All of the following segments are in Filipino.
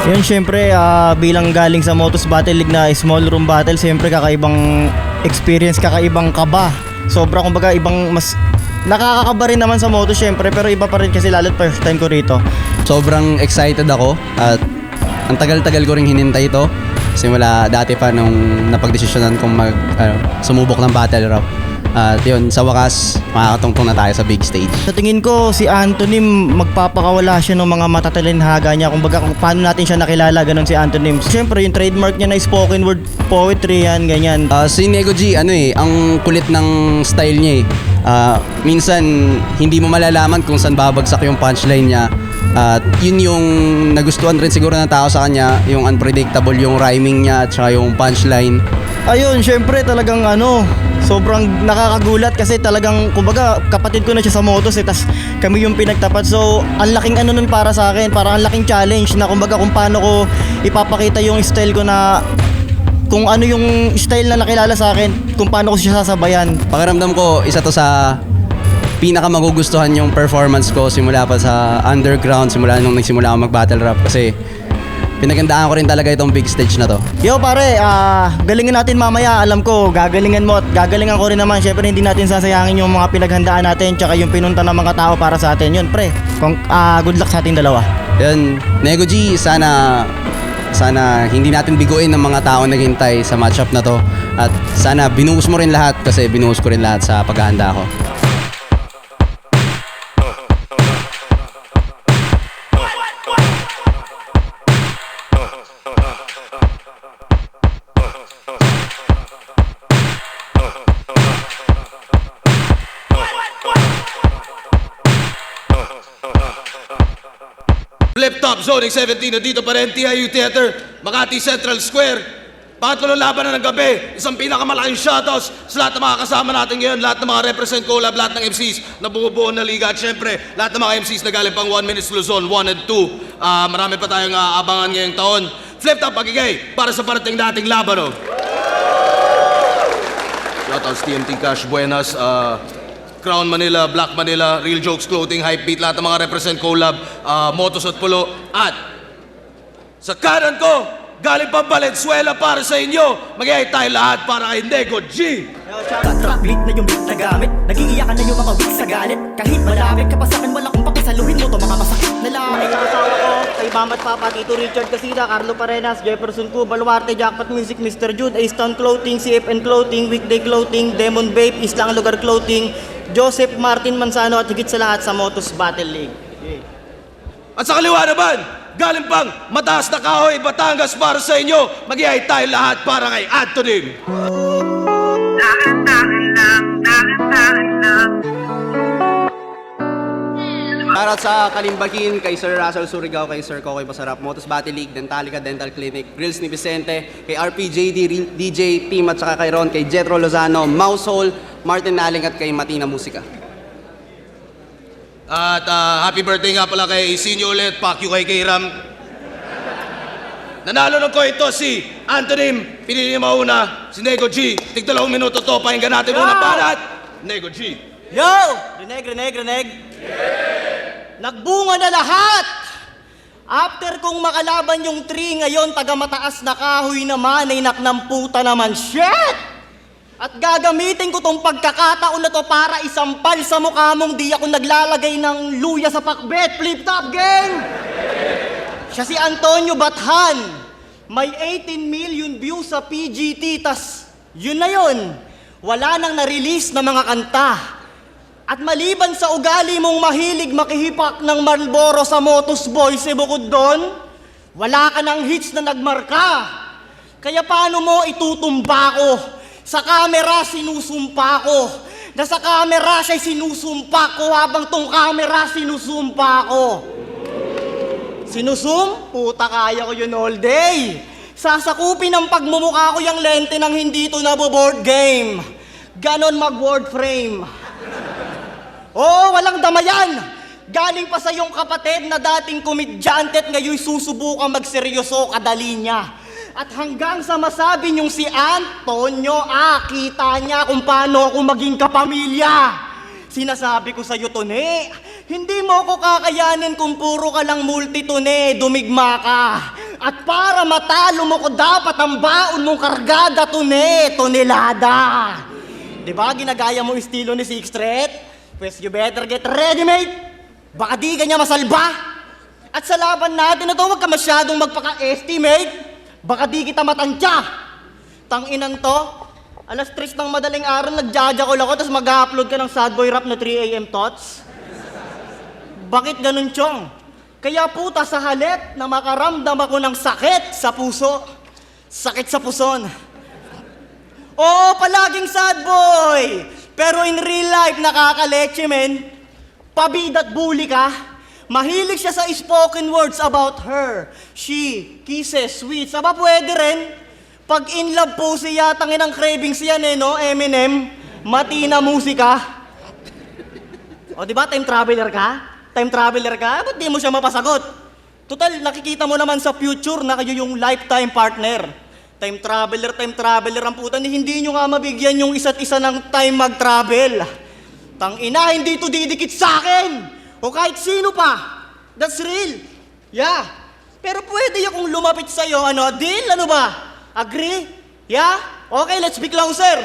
Yun, syempre, bilang galing sa Motos Battle League na small room battle, syempre kakaibang experience, kakaibang kaba. Sobra, kumbaga, ibang mas nakakakaba rin naman sa moto syempre, pero iba pa rin kasi lalo't first time ko rito. Sobrang excited ako at ang tagal-tagal ko ring hinintay ito. Simula dati pa nung napagdesisyonan kong sumubok ng battle rap. At yun, sa wakas, makakatungtong na tayo sa big stage. Sa tingin ko, si Anthony, magpapakawala siya ng mga matatalinhaga niya. Kumbaga, kung paano natin siya nakilala, ganun si Anthony. Siyempre, yung trademark niya na spoken word poetry, yan, ganyan. Si Nego G, ang kulit ng style niya eh. Minsan, hindi mo malalaman kung saan babagsak yung punchline niya. At yun yung nagustuhan rin siguro ng tao sa kanya, yung unpredictable, yung rhyming niya at saka yung punchline. Ayun, syempre talagang sobrang nakakagulat kasi talagang kumbaga kapatid ko na siya sa motos tas kami yung pinagtapat. So, ang laking nun para sa akin, parang ang laking challenge na kumbaga kung paano ko ipapakita yung style ko na kung ano yung style na nakilala sa akin, kung paano ko siya sasabayan. Pakiramdam ko, isa to sa pinaka magugustuhan yung performance ko simula pa sa underground, simula nung nagsimula ako mag-battle rap kasi pinagandaan ko rin talaga itong big stage na to. Yo pare, galingan natin mamaya. Alam ko, gagalingan mo at gagalingan ko rin naman. Syempre hindi natin sasayangin yung mga pinaghandaan natin tsaka yung pinunta ng mga tao para sa atin. Yun pre, good luck sa ating dalawa. Yun, Nego G, sana hindi natin biguin ng mga tao naghintay sa matchup na to. At sana binuhos mo rin lahat kasi binuhos ko rin lahat sa paghahanda ko. Flip Top, Zoning 17, nandito pa rin, TIU Theater, Makati Central Square. Pangatlo ng laban na ng gabi, isang pinakamalaking shoutouts sa lahat ng mga kasama natin ngayon, lahat ng mga represent collab, lahat ng MCs na bumubuo ng liga, at syempre, lahat ng mga MCs na galing pang 1 Minutes Luzon, 1 and 2. Marami pa tayong abangan ngayong taon. Flip Top, pagigay, para sa parating dating laban, oh. Shoutouts TMT Cash Buenas, Crown Manila, Black Manila, Real Jokes Clothing, Hypebeat, lahat ng mga represent collab, Motos at Pulo. At sa kanan ko, galing pang Valenzuela para sa inyo, mag-iay tayo lahat para kay Nego G. Trap beat na yung beat na gamit, nag-iiyakan na yung mga weak sa galit. Kahit malapit ka pa sa'kin, wala kong pakisaluhin mo to mga masakit na langit. Sa asawa ko, kay Mamat Papa, Tito Richard Casida, Carlo Parenas, Jefferson Cu, Baluarte, Jackpot Music, Mr. Jude, A-Stone Clothing, CFN Clothing, Weekday Clothing, Demon Vape, Islang Lugar Clothing, Joseph Martin Manzano at higit sa lahat sa Motos Battle League. At sa kaliwa naman, galing pang Mataas na Kahoy, Batangas para sa inyo, mag-iay tayo lahat para kay Anthony. Para sa Kalimbakin, kay Sir Russell Surigao, kay Sir Kokoy Masarap, Motos Battle League, Dentalica Dental Clinic, Grills ni Vicente, kay RPJD, DJ Team at saka kay Ron, kay Jetro Lozano, Mousehole, Martin Naling at kay Matina Musika. At happy birthday nga pala kay Isinyo ulit, Pakyo kay Kairam. Nanalo ng ko ito si Anthony, pinili niya mauna, si Nego G. Tig 2 minuto to, pakinggan natin muna panat. Nego G. Yo! Reneg! Nagbunga na lahat! After kong makalaban yung tree, ngayon taga Mataas na Kahoy naman ay naknamputa naman. Shit! At gagamitin ko tong pagkakataon na to para isampal sa mukha mong di ako naglalagay ng luya sa pakbet. Flip Top Gang! Siya si Antonio Bathan. May 18 million views sa PGT, tas yun na yun. Wala nang na-release na mga kanta. At maliban sa ugali mong mahilig makihipak ng Marlboro sa Motos Boys, bukod doon, wala ka ng hits na nagmarka. Kaya paano mo itutumba ko? Sa camera sinusumpa ko. Na sa camera siya'y sinusumpa ko habang tong camera sinusumpa ko. Sinusum? Puta, kaya ko yun all day. Sasakupin ng pagmumukha ko yung lente ng hindi to nabo-board game. Ganon mag-word frame. Oo, walang damayan. Galing pa sa iyong kapatid na dating komedyante at ngayon susubukang magseryoso, kadali niya. At hanggang sa masabi niyong si Antonio, kita niya kung paano ako maging kapamilya. Sinasabi ko sa'yo, Tone, hindi mo ko kakayanin kung puro ka lang multitune, dumigma ka. At para matalo mo ko, dapat ang baon mong kargada tonelada. Diba, ginagaya mo estilo ni Sixth Street? Pues you better get ready, mate. Baka di ka niya masalba. At sa laban natin na to, huwag ka masyadong magpaka-estimate. Baka di kita matansya. Tanginan to, alas 3 ng madaling araw, nagjajakol ako, tapos mag-upload ka ng sad boy rap na 3 AM thoughts. Bakit ganun, Chong? Kaya puta, sa halip na makaramdam ako ng sakit sa puso, sakit sa puson. Oo, palaging sad boy. Pero in real life, nakakaleche, men. Pabida't bully ka. Mahilig siya sa spoken words about her. She, kisses, sweets. Aba, pwede rin. Pag in love po siya, tangin ang cravings yan eh, no? Eminem, Matina musika. O, di ba, time traveler ka? Time traveler ka? Ba't di mo siya mapasagot? Total, nakikita mo naman sa future na kayo yung lifetime partner. Time traveler ang puta, hindi nyo nga mabigyan yung isa't isa ng time mag-travel. Tangina, hindi to didikit sa akin. O kahit sino pa. That's real. Yeah. Pero pwede akong lumapit sa'yo, deal? Ano ba? Agree? Yeah? Okay, let's be closer.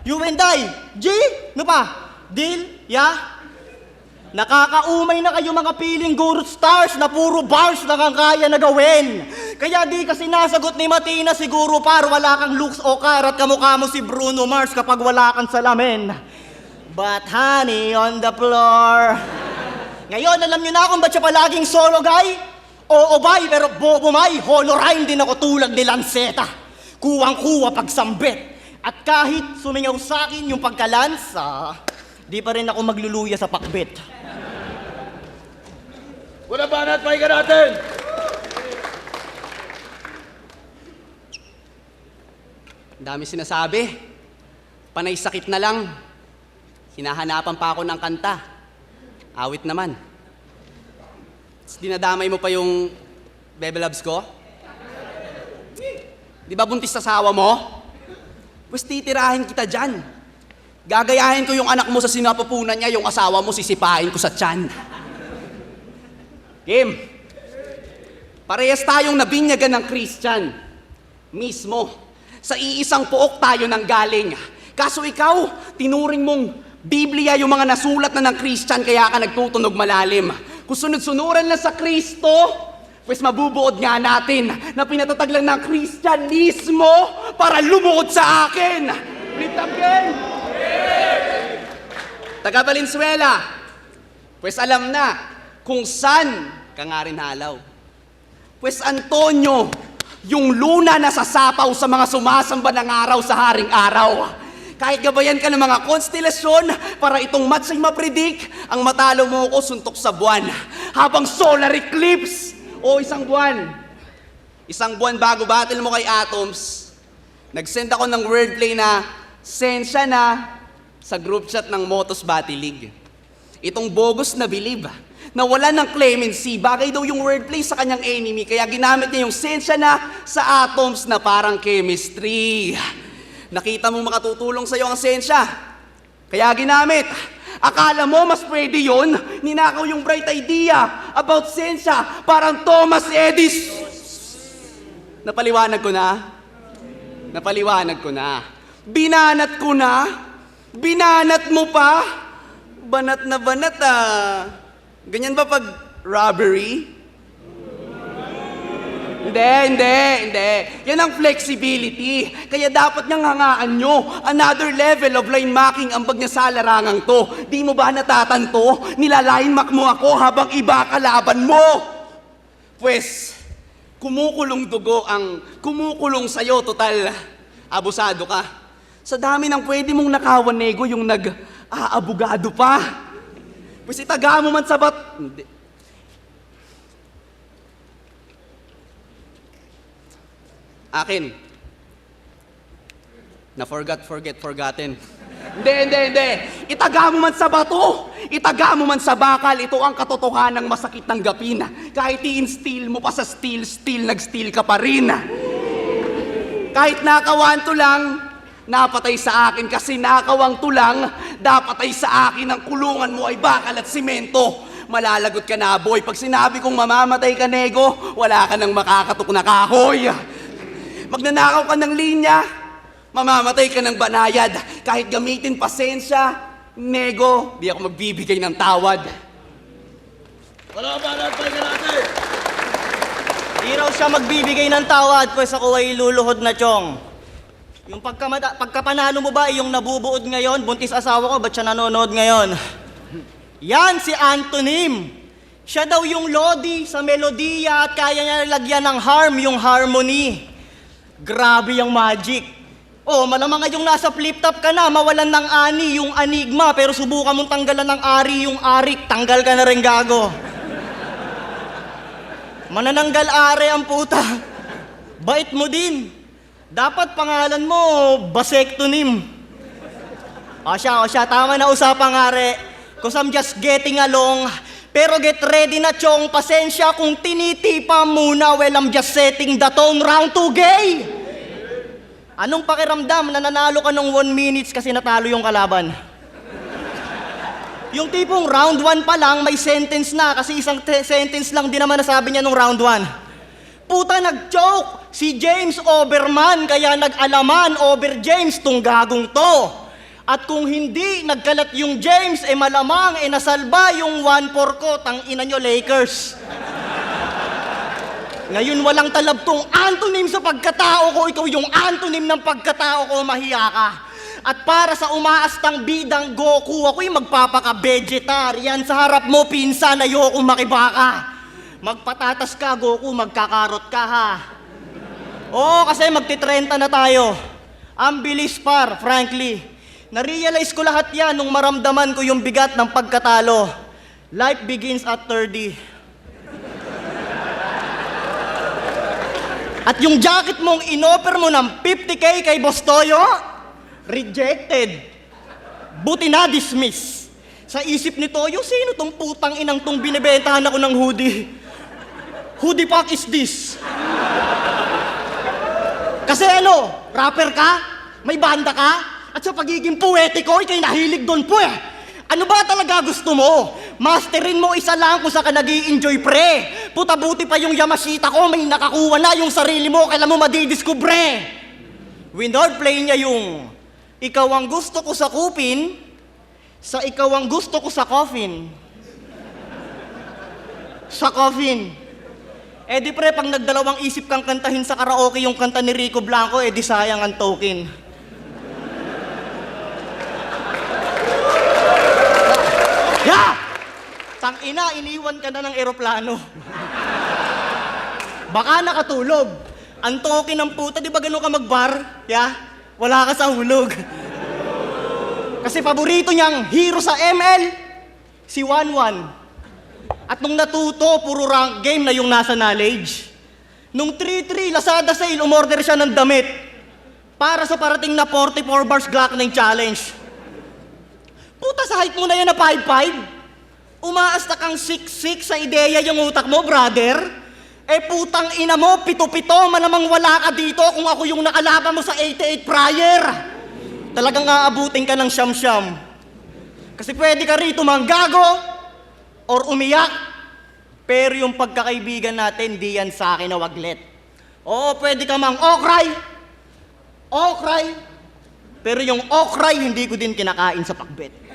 You and I. G? Ano pa? Deal? Yeah? Nakakaumay na kayo mga piling guru stars na puro bars lang ang kaya na gawin. Kaya di kasi nasagot ni Matina siguro par wala kang looks o karat kamukha mo si Bruno Mars kapag wala kang salamin. But honey on the floor. Ngayon alam nyo na kung ba't siya palaging solo guy? Oo bay, pero bobo may, holo rhyme din ako tulad ni Lanceta. Kuwang-kuwa pagsambit. At kahit sumingaw sa akin yung pagkalansa, di pa rin ako magluluya sa pakbit. Wala ba na't pahinga natin? Dami sinasabi. Panay sakit na lang. Hinahanapan pa ako ng kanta. Awit naman. Tapos dinadamay mo pa yung Bebe Loves ko? Di ba buntis sa asawa mo? Pues titirahin kita dyan. Gagayahin ko yung anak mo sa sinapupunan niya, yung asawa mo sisipain ko sa tiyan. Kim, parehas tayong nabinyagan ng Christian. Mismo. Sa iisang puok tayo nang galing. Kaso ikaw, tinuring mong Biblia yung mga nasulat na ng Christian kaya ka nagtutunog malalim. Kung sunod-sunuran lang sa Kristo, pues mabubuod nga natin na pinatatag lang ng Christianismo para lumuhod sa akin. Ritagin! Taga Valenzuela, pues alam na kung saan ka nga rin halaw. Pues Antonio, yung luna na sasapaw sa mga sumasamba ng araw sa haring araw. Kahit gabayan ka ng mga konstelasyon para itong match ay mapredict, ang matalo mo ko suntok sa buwan. Habang solar eclipse o isang buwan. Isang buwan bago battle mo kay Atoms, nag-send ako ng wordplay na sensya na sa group chat ng Motos Battle League. Itong bogus na believe na wala ng clemency, bagay daw yung wordplay sa kanyang enemy, kaya ginamit niya yung sensya na sa atoms na parang chemistry. Nakita mo makatutulong sa'yo ang sensya, kaya ginamit. Akala mo mas pwede yun? Ninakaw yung bright idea about sensya, parang Thomas Edison. Napaliwanag ko na? Napaliwanag ko na. Binanat ko na? Binanat mo pa? Banat na banat Ganyan ba pag robbery? Hindi. Yan ang flexibility. Kaya dapat niyang hangaan nyo. Another level of line marking ang bag niya sa larangang to. Di mo ba natatanto? Nilalain mark mo ako habang iba kalaban mo. Pues, kumukulong dugo ang kumukulong sa'yo. Total, abusado ka. Sa dami ng pwede mong nakawan nego yung nag-aabugado pa. Pues itaga mo man sa Hindi. Akin. Forgotten. Hindi. Itaga mo man sa bato. Itaga mo man sa bakal. Ito ang katotohanan ng masakit ng gapin. Kahit i-instill mo pa sa steel, nag-steel ka pa rin. Kahit nakawanto lang, napatay sa akin kasi nakawang tulang, napatay sa akin ang kulungan mo ay bakal at simento. malalagot ka na, boy. Pag sinabi kong mamamatay ka, nego, wala ka nang makakatok na kahoy. Magnanakaw ka ng linya, mamamatay ka ng banayad. Kahit gamitin pasensya, nego, di ako magbibigay ng tawad. Wala ka ba natin natin? Di raw siya magbibigay ng tawad, pues ako ay luluhod na chong. Yung pagkapanalo mo ba, yung nabubuod ngayon, buntis asawa ko, ba't siya nanonood ngayon? Yan si Antonym. Siya daw yung Lodi sa melodiya at kaya niya lagyan ng yung harmony. Grabe yung magic. Oh, malamang nga yung nasa flip-top ka na, mawalan ng ani, yung anigma, pero subukan mong tanggalan ng ari, yung arik, tanggal ka na rin gago. Manananggal are ang puta. Bait mo din. Dapat pangalan mo, Basektonym. O siya, tama na usapang are. Cause I'm just getting along. Pero get ready na chong, pasensya kung tinitipa muna. Well, I'm just setting the tone, round 2 gay. Anong pakiramdam na nanalo ka ng 1 minutes kasi natalo yung kalaban? Yung tipong round 1 pa lang, may sentence na kasi isang sentence lang din naman nasabi niya nung round 1. Puta, nag-choke si James Overman, kaya nag-alaman over James tong gagong to. At kung hindi nagkalat yung James, malamang nasalba yung 1-4 ko, tang ina nyo Lakers. Ngayon walang talab tong antonym sa pagkatao ko, ikaw yung antonym ng pagkatao ko, mahiya ka. At para sa umaastang bidang Goku, ako'y magpapaka-vegetarian. Sa harap mo, pinsan, ayoko makibaka. Magpatatas ka, Goku, magkakarot ka, ha? Oo, kasi magti-30 na tayo. Ang bilis par, frankly. Narealize ko lahat yan nung maramdaman ko yung bigat ng pagkatalo. Life begins at 30. At yung jacket mong inoffer mo ng 50K kay Boss Toyo, rejected. Buti na dismiss. Sa isip ni Toyo, sino tong putang inang tong binibentahan ako ng hoodie? Who the fuck is this? Kasi ano, rapper ka? May banda ka? At sa pagiging poetiko, ikay nahilig doon po eh. Ano ba talaga gusto mo? Masterin mo isa lang kung sa ka nag-i-enjoy pre. Puta buti pa yung Yamashita ko, may nakakuha na yung sarili mo, kailan mo madidiskubre. Windward play niya yung ikaw ang gusto ko sa kupin, sa ikaw ang gusto ko sa coffin. Sa coffin. Di pre, pag nagdalawang isip kang kantahin sa karaoke yung kanta ni Rico Blanco, di sayang ang token. Ya! Tangina, iniwan ka na ng eroplano. Baka nakatulog. Ang token ng puta, di ba gano'n ka magbar? Ya? Wala ka sa hulog. Kasi paborito niyang hero sa ML, si 1-1. At nung natuto, puro rank game na yung nasa knowledge. Nung 3-3, Lazada sale, umorder siya ng damit para sa parating na 44 bars Glock 9 challenge. Puta, sa height mo na yan na 5'5". Umaasta kang 6'6", sa ideya yung utak mo, brother. Putang ina mo, 7'7", malamang wala ka dito kung ako yung nakalaban mo sa 88 prior. Talagang aabutin ka ng siyam-siyam. Kasi pwede ka rito manggago, or umiyak, pero yung pagkakaibigan natin, di yan sa akin na waglet. Oo, pwede ka mang okray, pero yung okray, hindi ko din kinakain sa pakbet.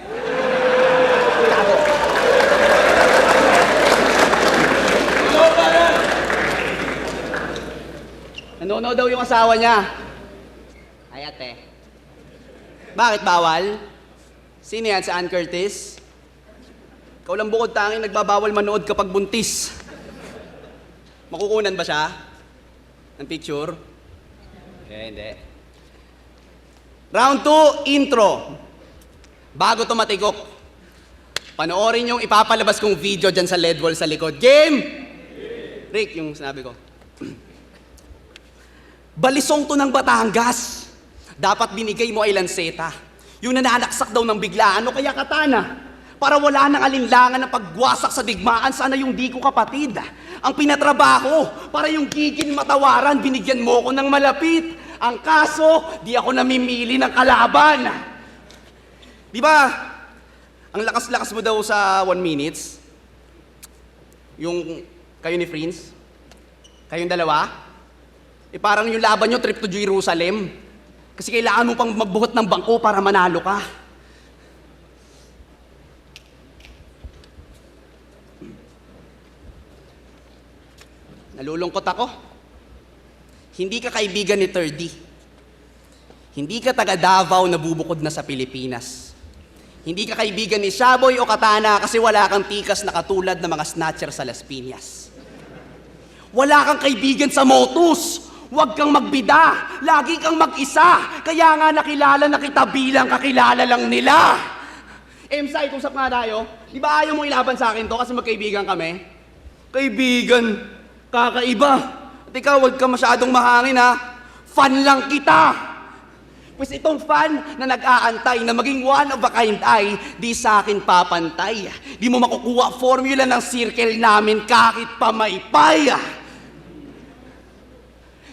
Nanonood daw yung asawa niya. Ay ate. Bakit bawal? Sino yan, si Ann Curtis? Ikaw lang bukod tanging nagbabawal manood kapag buntis. Makukunan ba siya? Ng picture? Hindi. Round 2, intro. Bago tumatikok, panoorin yung ipapalabas kong video dyan sa LED wall sa likod. Game! Rick, yung sinabi ko. Balisong to ng Batangas. Dapat binigay mo ay lanseta. Yung nananaksak daw ng biglaan, ano kaya katana? Para wala nang alinlangan na pagwasak sa digmaan, sana yung di ko kapatid. Ang pinatrabaho, para yung gigil matawaran, binigyan mo ko ng malapit. Ang kaso, di ako namimili ng kalaban. Di ba, ang lakas-lakas mo daw sa 1 minutes, Yung kayo ni Prince? Kayong dalawa? Parang yung laban nyo, trip to Jerusalem. Kasi kailangan mo pang magbuhat ng bangko para manalo ka. Nalulungkot ako. Hindi ka kaibigan ni 3D. Hindi ka taga Davao na bubukod na sa Pilipinas. Hindi ka kaibigan ni Shaboy o Katana kasi wala kang tikas na katulad ng mga snatcher sa Las Piñas. Wala kang kaibigan sa Motus. Huwag kang magbida. Lagi kang mag-isa. Kaya nga nakilala na kita bilang kakilala lang nila. Emsay, kung sap nga tayo, di ba ayaw mong ilaban sa akin to kasi magkaibigan kami? Kaibigan, kakaiba. At ikaw, huwag ka masyadong mahangin ha. Fan lang kita. Pues itong fan na nag-aantay na maging one of a kind ay di sa akin papantay. Di mo makukuha formula ng circle namin kahit pamaypay.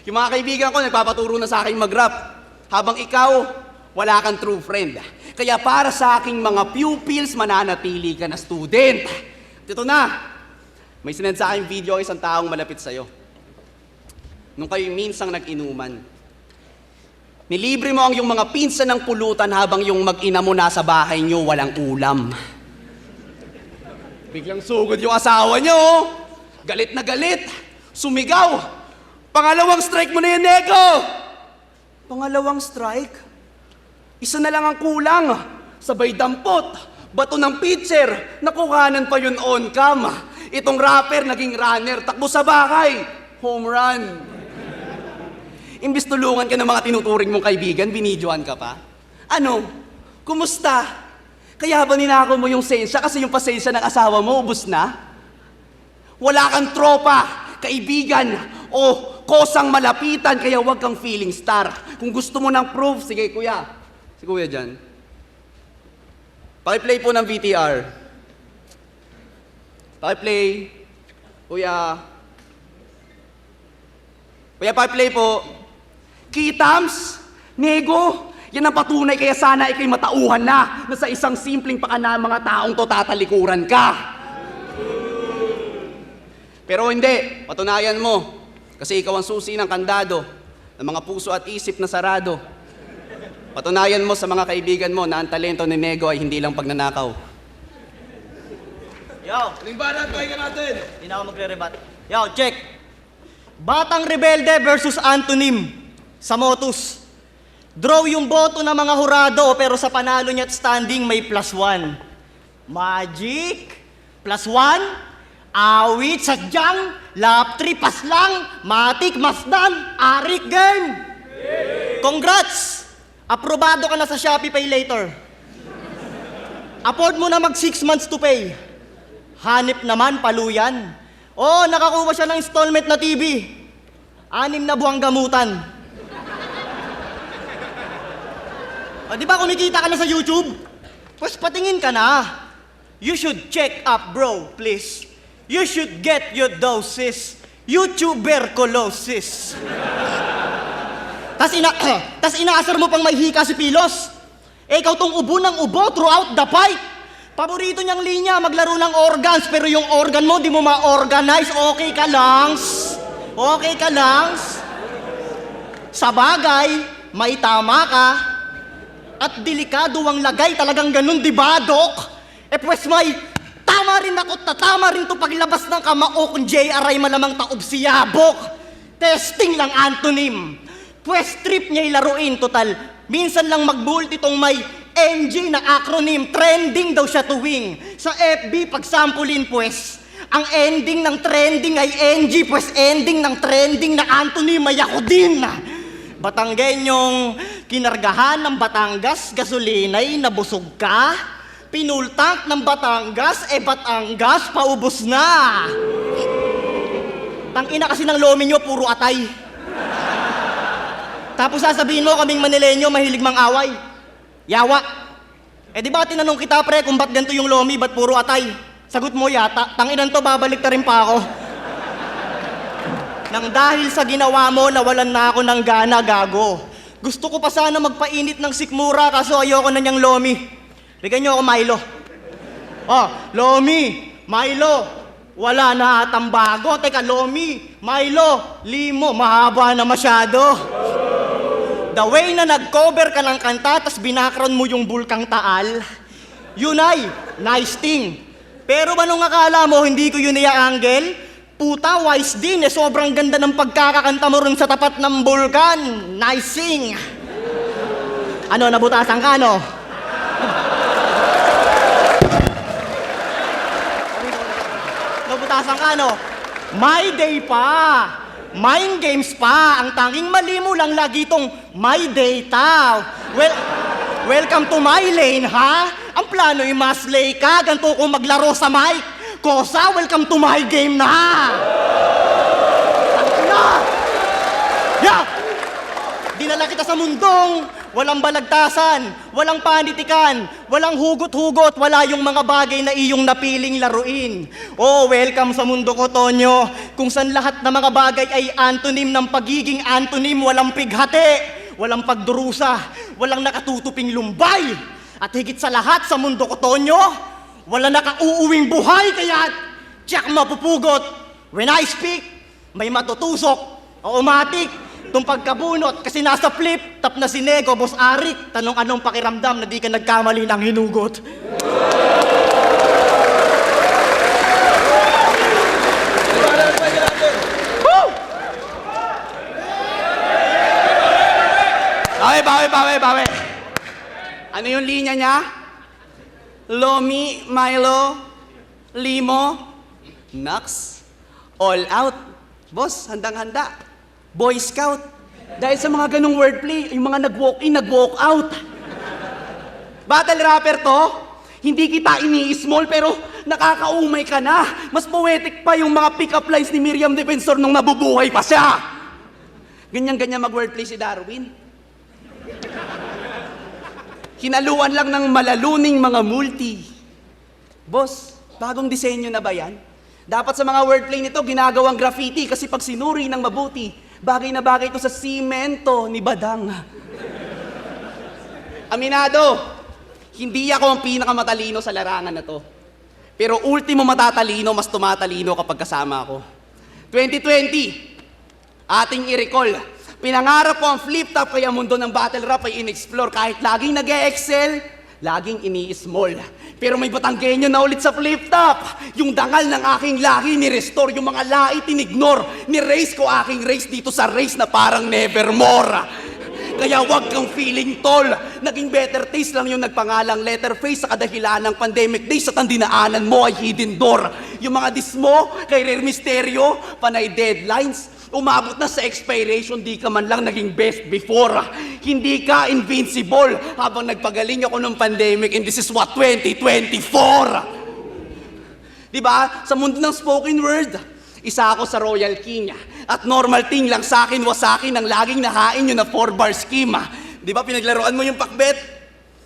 Yung mga kaibigan ko nagpapaturo na sa akin mag-rap. Habang ikaw, wala kang true friend. Kaya para sa aking mga pupils, mananatili ka na student. Ito na, may sinend sa aking video ang isang taong malapit sa'yo. Nung kayo minsang nag-inuman, nilibre mo ang yung mga pinsan ng pulutan habang yung mag-ina mo nasa bahay nyo walang ulam. Biglang sugod yung asawa nyo, galit na galit, sumigaw. Pangalawang strike mo na yun, Nego! Pangalawang strike? Isa na lang ang kulang. Sabay dampot, bato ng pitcher, nakuhanan pa yun on cam. Itong rapper naging runner, takbo sa bahay, home run. Imbis tulungan ka ng mga tinuturing mong kaibigan, binidyoan ka pa? Ano? Kumusta? Kaya ba ninako mo yung sensya kasi yung pasensya ng asawa mo ubus na? Wala kang tropa, kaibigan, o kosang malapitan, kaya huwag kang feeling star. Kung gusto mo ng proof, sige kuya. Si kuya dyan. Pakiplay po ng VTR. Pakiplay. Kuya. Kuya, pakiplay po. Kitams, Nego, yan ang patunay kaya sana ikay matauhan na sa isang simpleng pakana mga taong to tatalikuran ka. Pero hindi, patunayan mo. Kasi ikaw ang susi ng kandado, ng mga puso at isip na sarado. Patunayan mo sa mga kaibigan mo na ang talento ni Nego ay hindi lang pagnanakaw. Yo, Limbanan, pahinga natin. hindi na ako magre-rebat. Yo, check. Batang Rebelde versus Antonym sa Motus. Draw yung boto ng mga hurado pero sa panalo niya at standing may +1. Magic, +1. Awit, sadyang, lap 3, paslang, matik, masdan, arik, game! Congrats! Aprobado ka na sa Shopee Pay Later. Afford mo na mag 6 months to pay. Hanip naman, paluyan. Oh, nakakuha siya ng installment na TV. 6 na buwang gamutan. O, di ba kumikita ka na sa YouTube? Pues patingin ka na. You should check up, bro, please. You should get your doses. YouTuberculosis. Tas inaasar mo pang may hika si Pilos. Eh, ikaw tong ubo ng ubo throughout the fight. Paborito niyang linya, maglaro ng organs, pero yung organ mo, di mo ma-organize. Okay ka langs. Okay ka langs. Sa bagay, may tama ka. At delikado ang lagay, talagang ganun, di ba, Dok? Eh, pues may tama rin ako, tatama rin to paglabas ng kamao kung JR ay malamang taob si Yabok. Testing lang, Antonym. Pues trip niya ilaruin, total. Minsan lang mag-bolt itong may NG na acronym. Trending daw siya tuwing. Sa FB, pagsampulin pues, ang ending ng trending ay NG, pues ending ng trending na Antonym ay ako din. Batanggenyong kinargahan ng Batangas, gasolina'y nabusog ka. Pinultank ng Batangas, Batangas, paubos na. Tangina kasi ng lomi nyo, puro atay. Tapos sasabihin mo kaming Manilenyo, mahilig mang away. Yawa. Di ba tinanong kita pre kung ba't ganito yung lomi, ba't puro atay? Sagot mo yata, tanginan to, babalik ta rin pa ako. Nang dahil sa ginawa mo, nawalan na ako ng gana, gago. Gusto ko pa sana magpainit ng sikmura, kaso ayoko na niyang lomi. Bigyan niyo ako Milo. Oh, Lomi, Milo, Wala na atang bago. Teka, Lomi, Milo, Limo, mahaba na masyado. The way na nag-cover ka ng kanta tas binakron mo yung bulkang Taal, yun ay nice thing. Pero anong akala mo, hindi ko yun Angle? Puta, wise din eh. Sobrang ganda ng pagkakakanta mo rin sa tapat ng bulkan. Nice thing. Ano, nabutasan ka, no? Nabutasan ka, no? My day pa. Mind games pa. Ang tanging mali mo lang lagi tong my data. Welcome to my lane, ha? Ang plano yung maslay ka, ganito ko maglaro sa mic. Kosa, welcome to my game na! Tangin na! Yeah! Dinala kita sa mundong walang balagtasan, walang panitikan, walang hugot-hugot, wala yung mga bagay na iyong napiling laruin. Oh, welcome sa mundo ko, Tonyo, kung saan lahat ng mga bagay ay antonym ng pagiging antonym, walang pighati, walang pagdurusa, walang nakatutuping lumbay. At higit sa lahat sa mundo ko, Tonyo, wala nakauuwing buhay, kaya tiyak mapupugot. When I speak, may matutusok, automatic, itong pagkabunot, kasi nasa flip, tap na si Nego, Boss Arik, tanong anong pakiramdam na di ka nagkamali ng hinugot. Bawi. Ano yung linya niya? Lomi, Milo, Limo, Nux, all out. Boss, handang-handa. Boy Scout. Dahil sa mga ganong wordplay, yung mga nag-walk in, nag-walk out. Battle rapper to, hindi kita ini-small pero nakakaumay ka na. Mas poetic pa yung mga pick-up lines ni Miriam Defensor nung nabubuhay pa siya. Ganyan-ganyan mag-wordplay si Darwin. Hinaluan lang ng malaluning mga multi. Boss, bagong disenyo na ba yan? Dapat sa mga wordplay nito, ginagawang graffiti kasi pag sinuri ng mabuti, bagay na bagay ito sa simento ni Badang. Aminado, hindi ako ang pinakamatalino sa larangan na to. Pero ultimo matatalino, mas tumatalino kapag kasama ako. 2020, ating i-recall. Pinangarap ko ang flip-top kaya mundo ng battle rap ay in-explore. Kahit laging nag-e-excel, laging ini-small. Pero may Batanggenyo na ulit sa flip-top. Yung dangal ng aking lahi, ni-restore. Yung mga lait, in-ignore. Ni-race ko aking race dito sa race na parang nevermore. Kaya wag kang feeling tall. Naging better taste lang yung nagpangalang letter face sa kadahilan ng pandemic days at ang dinaanan mo ay hidden door. Yung mga dis mo kay Rare Mysterio, panay deadlines. Umabot na sa expiration, di ka man lang naging best before. Hindi ka invincible habang nagpagaling ako ng pandemic and this is what 2024. Diba? Sa mundo ng spoken word, isa ako sa Royal King. At normal thing lang sa akin was sa akin ang laging nahain yun na 4-bar scheme. Diba? Pinaglaruan mo yung pakbet?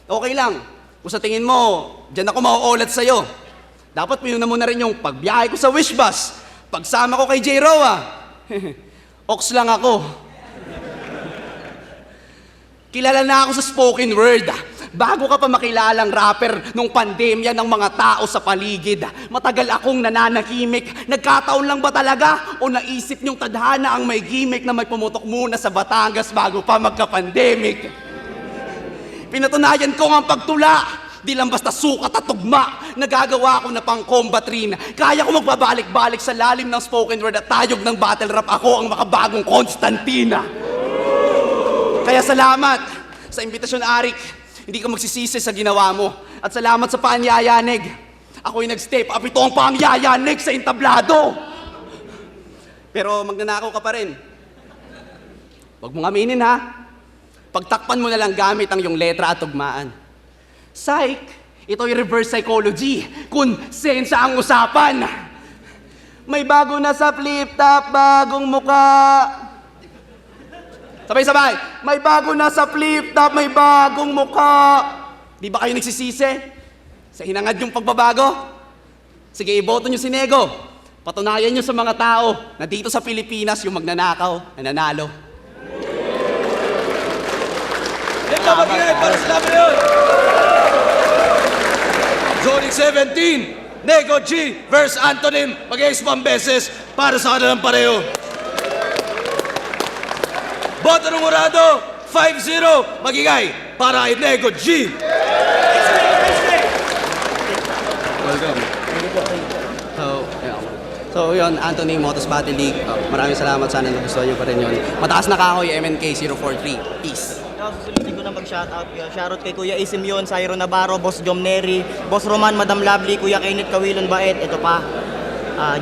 Okay lang. Kung sa tingin mo, dyan ako mauulat sa'yo. Dapat pinuna mo na rin yung pagbiyahe ko sa wish bus. Pagsama ko kay J. Roa. Ox lang ako. Kilala na ako sa spoken word. Bago ka pa makilalang rapper nung pandemya ng mga tao sa paligid. Matagal akong nananahimik. Nagkataon lang ba talaga? O naisip niyong tadhana ang may gimmick na may pumutok muna sa Batangas bago pa magka-pandemic? Pinatunayan ko ang pagtula. Di lang basta sukat at tugma, nagagawa ko na pang combat rin. Kaya ko magbabalik-balik sa lalim ng spoken word at tayog ng battle rap. Ako ang makabagong Constantina. Kaya salamat sa imbitasyon, Arik. Hindi ka magsisisi sa ginawa mo. At salamat sa panyayanig. Ako'y nag-step up. Ito ang pangyayanig sa entablado. Pero magnanakaw ka pa rin. Huwag mong aminin, ha? Pagtakpan mo na lang gamit ang iyong letra at tugmaan. Psych, ito'y reverse psychology. Konsensya ang usapan. May bago na sa flip-top, bagong muka. Sabay-sabay. May bago na sa flip-top, may bagong muka. Di ba kayo nagsisisi? Sa hinangad yung pagbabago? Sige, iboto nyo si Nego. Patunayan nyo sa mga tao na dito sa Pilipinas yung magnanakaw na nanalo. Ito mag-ingat para sa laban na yun! Zonic 17, Nego G versus Antonym. Mag-ace 1 beses para sa kanilang pareho. Boto ng Murado, 5-0. Magigay para kay Nego G. Welcome. So yun, Anthony, Motos Battle League. Maraming salamat, sana nagustuhan nyo pa rin yun. Mataas na kahoy, MNK 043. Peace. Susulitin ko na mag-shoutout. Shoutout kay Kuya Isim yun, Cyro Navarro, Boss Jom Neri, Boss Roman, Madam Lovely, Kuya Kenneth Kawilon Baet, ito pa.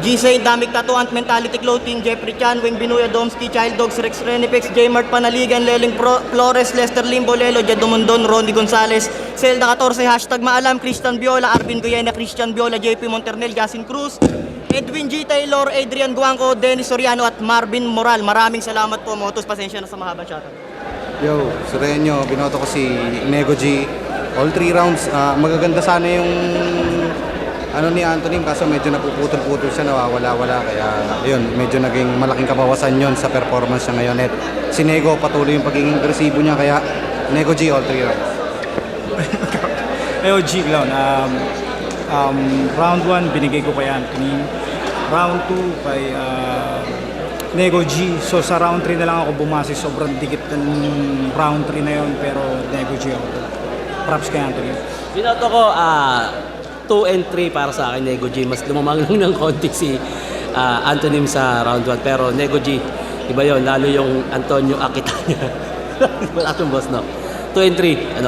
G-Saint, Damik Tattoo, Ant Mentality Clothing, Jeffrey Chan, Wing Binuya, Domski, Child Dogs, Rex Renifex, J-Mart Panaligan, Leling Flores, Lester Limbo, Lelo, Jed Dumundon, Ronnie Gonzalez, Zelda 14, hashtag Maalam, Christian Viola, Arvin Guyena, Christian Viola, JP Monternel, Jasin Cruz, Edwin G. Taylor, Adrian Guangco, Dennis Soriano at Marvin Moral. Maraming salamat po, Motos. Pasensya na sa mahabang shoutout. Yo, Sureño, binoto ko si Nego G. All 3 rounds, magaganda sana yung ni Anthony, kaso medyo napuputol-putol siya, nawawala-wala. Kaya yun, medyo naging malaking kabawasan yon sa performance niya ngayon. At si Nego, patuloy yung pagiging agresibo niya, kaya Nego G, all 3 rounds. Nego G, Clown. Round 1, binigay ko kay Anthony. Round 2, kay Nego G. So sa round 3 na lang ako bumasi. Sobrang dikit ng round 3 na yon, pero Nego G ako. Props kay Anthony. Binoto ko 2 and 3 para sa akin, Nego G. Mas lumamang lang ng konti si Antonym sa round 1. Pero Nego G, iba yon, lalo yung Antonio Akita niya. Wala akong boss, no? 2 and 3,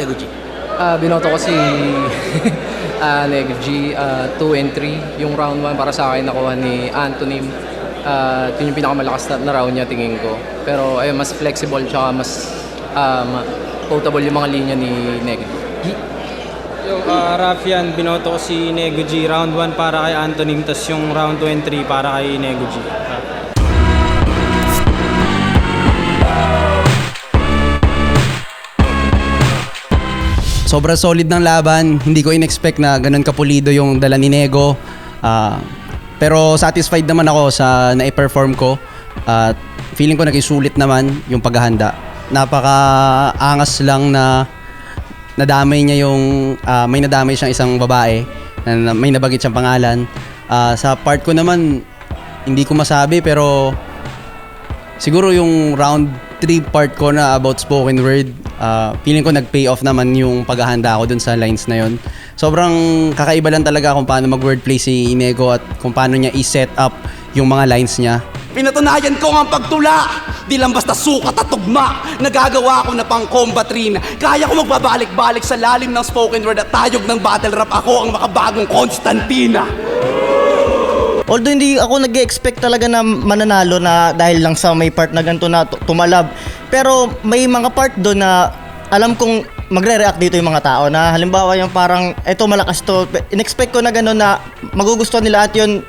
Nego G. Binoto ko si Nego G, 2 and 3. Yung round 1 para sa akin nakuha ni Antonym. Yun yung pinakamalakas na round niya, tingin ko. Pero ayun, mas flexible tsaka mas quotable yung mga linya ni Nego G. Yo, Rafian, binoto ko si Nego G. Round 1 para kay Antonym, tas yung round 2 and 3 para kay Nego G. Sobrang solid ng laban. Hindi ko in-expect na ganun kapulido yung dala ni Nego. Pero satisfied naman ako sa na-perform ko. At feeling ko naging sulit naman yung paghahanda. Napaka-angas lang na nadamay niya yung may nadamay siyang isang babae na may nabagit siyang pangalan. Sa part ko naman hindi ko masabi, pero siguro yung round 3 part ko na about spoken word, feeling ko nag-pay off naman yung paghahanda ko dun sa lines na yon. Sobrang kakaiba lang talaga kung paano mag-wordplay si Nego at kung paano niya i-set up yung mga lines niya. Pinatunayan ko ang pagtula. Di lang basta sukat at tugma. Nagagawa ko na pang combat rin. Kaya ko magbabalik-balik sa lalim ng spoken word at tayog ng battle rap. Ako ang makabagong Constantina. Although hindi ako nag-expect talaga na mananalo na dahil lang sa may part na ganito na tumalab. Pero may mga part doon na alam kong magre-react dito yung mga tao na halimbawa yung parang eto malakas to. In-expect ko na gano'n na magugustuhan nila at yun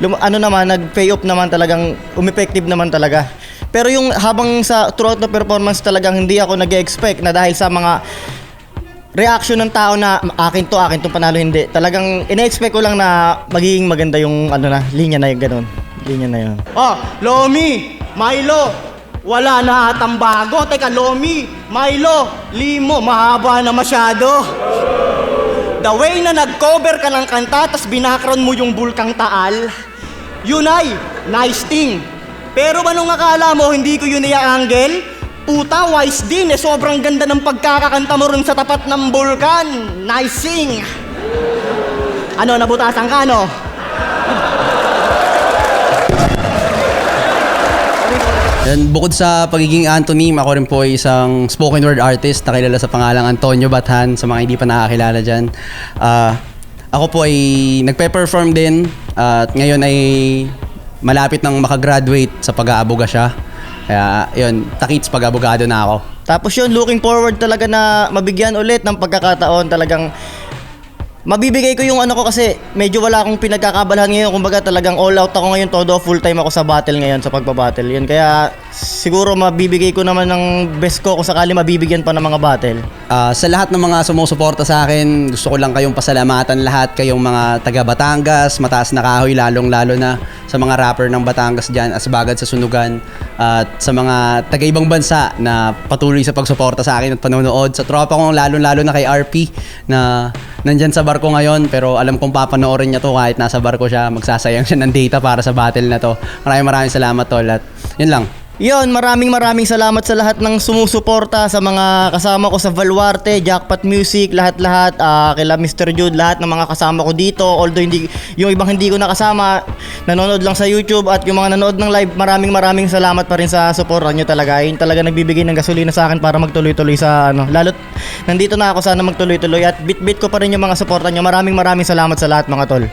nag-pay off naman talagang umeffective naman talaga. Pero yung habang sa throughout the performance talagang hindi ako nag-expect na dahil sa mga reaction ng tao na akin to panalo hindi. Talagang ina-expect ko lang na magiging maganda yung linya na yung ganun. Linya na yun. Lomi, Milo, wala na atang bago. Teka, Lomi, Milo, Limo, mahaba na masyado. The way na nag-cover ka ng kanta tas binakron mo yung bulkang Taal, yun ay nice thing. Pero anong akala mo hindi ko yun i-angle? Puta, wise din eh. Sobrang ganda ng pagkakakanta mo rin sa tapat ng bulkan. Nice sing. Nabutasan ka, no? Yan, bukod sa pagiging Antonym, ako rin po ay isang spoken word artist na kilala sa pangalang Antonio Bathan, sa mga hindi pa nakakilala dyan. Ako po ay nagpe-perform din at ngayon ay malapit nang makagraduate sa pag-aaboga siya. Kaya yun, takits pag-abogado na ako. Tapos yun, looking forward talaga na mabigyan ulit ng pagkakataon. Talagang mabibigay ko yung ko kasi medyo wala akong pinagkakabalahan ngayon. Kumbaga talagang all out ako ngayon. Todo full time ako sa battle ngayon, sa pagbabattle. Yun, kaya siguro mabibigay ko naman ng best ko kung sakali mabibigyan pa ng mga battle. Sa lahat ng mga sumusuporta sa akin, gusto ko lang kayong pasalamatan lahat. Kayong mga taga Batangas, mataas na kahoy, lalong-lalo na sa mga rapper ng Batangas dyan, Asbagad sa Sunugan, at sa mga taga-ibang bansa na patuloy sa pagsuporta sa akin at panonood. Sa tropa ko, lalong-lalo na kay RP na nandyan sa barko ngayon, pero alam kong papanoorin niya to kahit nasa barko siya. Magsasayang siya ng data para sa battle na to. Maraming salamat, tol. At yun lang. Yon, maraming salamat sa lahat ng sumusuporta, sa mga kasama ko sa Valuarte, Jackpot Music, lahat-lahat, kila Mr. Jude, lahat ng mga kasama ko dito. Although yung ibang hindi ko nakasama, nanonood lang sa YouTube, at yung mga nanood ng live, maraming salamat pa rin sa suporta nyo talaga. Yun talaga nagbibigay ng gasolina sa akin para magtuloy-tuloy sa lalo't nandito na ako, sana magtuloy-tuloy, at bit ko pa rin yung mga suporta nyo. Maraming salamat sa lahat, mga tol.